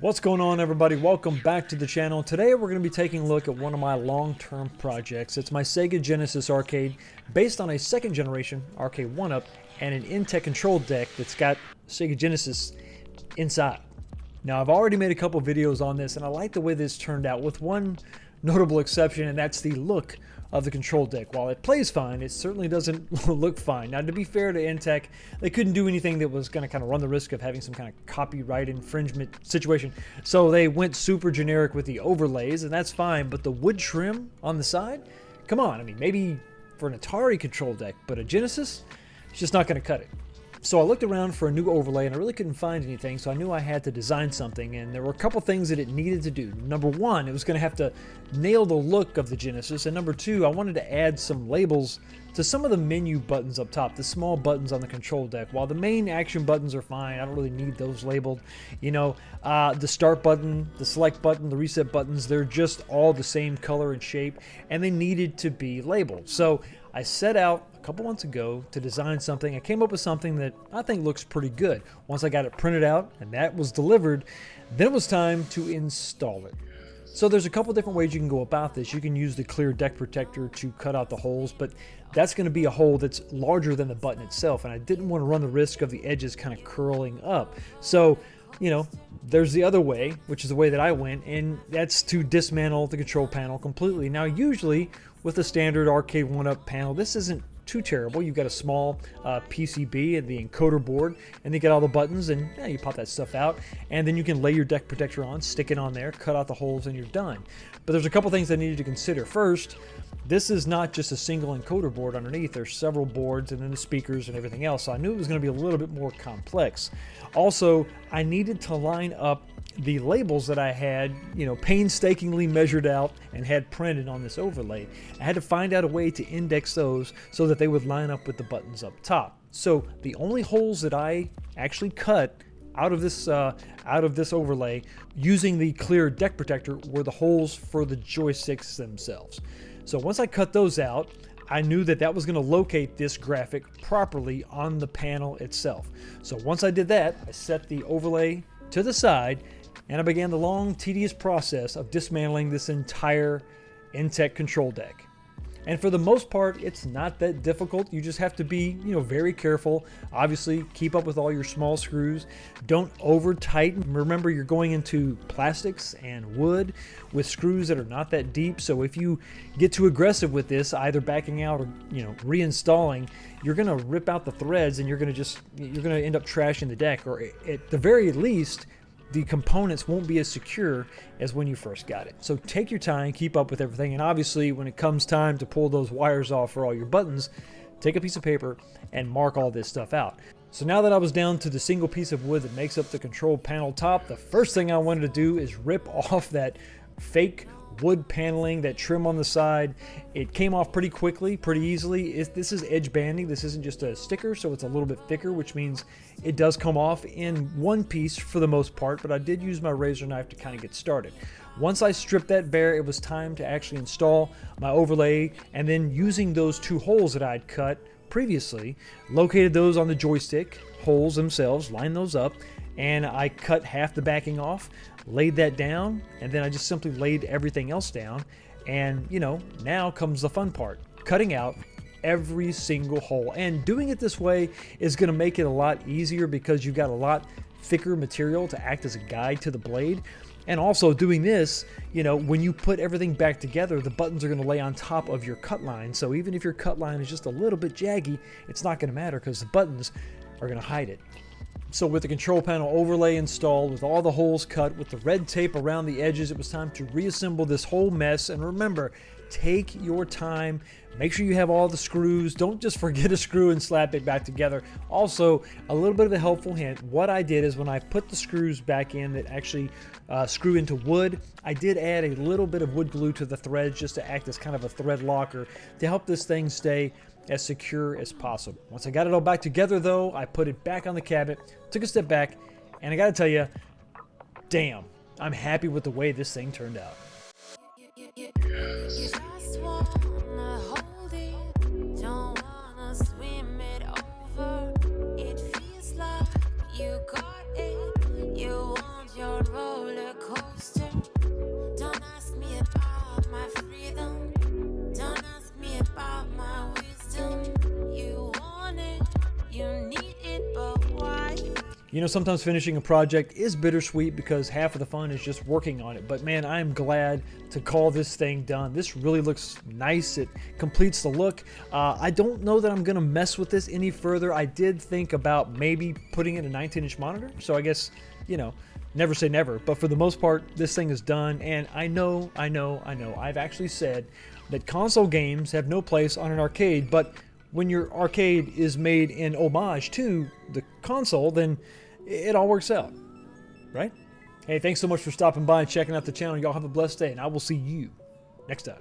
What's going on, everybody? Welcome back to the channel. Today we're going to be taking a look at one of my long-term projects. It's my Sega Genesis Arcade based on a second generation Arcade1up and an Intech control deck that's got Sega Genesis inside. Now, I've already made a couple videos on this and I like the way this turned out, with one notable exception, and that's the look of the control deck. While it plays fine, it certainly doesn't look fine. Now, to be fair to Intech, they couldn't do anything that was going to kind of run the risk of having some kind of copyright infringement situation, so they went super generic with the overlays, and that's fine. But the wood trim on the side, come on, I mean, maybe for an Atari control deck, but a Genesis, it's just not going to cut it. So I looked around for a new overlay and I really couldn't find anything, so I knew I had to design something, and there were a couple things that it needed to do. Number one, it was going to have to nail the look of the Genesis, and number two, I wanted to add some labels to some of the menu buttons up top, the small buttons on the control deck. While the main action buttons are fine, I don't really need those labeled. You know, the start button, the select button, the reset buttons, they're just all the same color and shape, and they needed to be labeled. So I set out a couple months ago to design something. I came up with something that I think looks pretty good. Once I got it printed out and that was delivered, then it was time to install it. So there's a couple different ways you can go about this. You can use the clear deck protector to cut out the holes, but that's going to be a hole that's larger than the button itself, and I didn't want to run the risk of the edges kind of curling up. So, you know, there's the other way, which is the way that I went, and that's to dismantle the control panel completely. Now, usually with a standard Arcade1up panel, this isn't too terrible. You've got a small PCB and the encoder board, and you get all the buttons, and yeah, you pop that stuff out, and then you can lay your deck protector on, stick it on there, cut out the holes, and you're done. But there's a couple things I needed to consider. First, this is not just a single encoder board underneath. There's several boards and then the speakers and everything else, so I knew it was going to be a little bit more complex. Also, I needed to line up the labels that I had, you know, painstakingly measured out and had printed on this overlay. I had to find out a way to index those so that they would line up with the buttons up top. So the only holes that I actually cut out of this overlay using the clear deck protector were the holes for the joysticks themselves. So once I cut those out, I knew that that was going to locate this graphic properly on the panel itself. So once I did that, I set the overlay to the side and I began the long, tedious process of dismantling this entire Intech control deck. And for the most part, it's not that difficult. You just have to be, you know, very careful. Obviously, keep up with all your small screws. Don't over tighten. Remember, you're going into plastics and wood with screws that are not that deep. So if you get too aggressive with this, either backing out or, you know, reinstalling, you're going to rip out the threads and you're going to end up trashing the deck, or at the very least, the components won't be as secure as when you first got it. So take your time, keep up with everything, and obviously when it comes time to pull those wires off for all your buttons, take a piece of paper and mark all this stuff out. So now that I was down to the single piece of wood that makes up the control panel top, the first thing I wanted to do is rip off that fake wood paneling, that trim on the side. It came off pretty quickly, pretty easily. This is edge banding. This isn't just a sticker, so it's a little bit thicker, which means it does come off in one piece for the most part, but I did use my razor knife to kind of get started. Once I stripped that bare, it was time to actually install my overlay, and then using those two holes that I'd cut previously, located those on the joystick holes themselves, lined those up, and I cut half the backing off, laid that down, and then I just simply laid everything else down. And, you know, now comes the fun part, cutting out every single hole. And doing it this way is going to make it a lot easier because you've got a lot thicker material to act as a guide to the blade. And also doing this, you know, when you put everything back together, the buttons are going to lay on top of your cut line. So even if your cut line is just a little bit jaggy, it's not going to matter because the buttons are going to hide it. So with the control panel overlay installed, with all the holes cut, with the red tape around the edges, it was time to reassemble this whole mess. And remember, take your time. Make sure you have all the screws. Don't just forget a screw and slap it back together. Also, a little bit of a helpful hint. What I did is when I put the screws back in that actually screw into wood, I did add a little bit of wood glue to the threads just to act as kind of a thread locker to help this thing stay as secure as possible. Once I got it all back together though, I put it back on the cabinet, took a step back, and I gotta tell you, damn, I'm happy with the way this thing turned out. Just wanna hold it, don't wanna swim it over. It feels like you got it, you want your role. You know, sometimes finishing a project is bittersweet because half of the fun is just working on it. But man, I am glad to call this thing done. This really looks nice. It completes the look. I don't know that I'm going to mess with this any further. I did think about maybe putting in a 19-inch monitor. So I guess, you know, never say never. But for the most part, this thing is done. And I know. I've actually said that console games have no place on an arcade. But when your arcade is made in homage to the console, then it all works out, right? Hey, thanks so much for stopping by and checking out the channel. Y'all have a blessed day, and I will see you next time.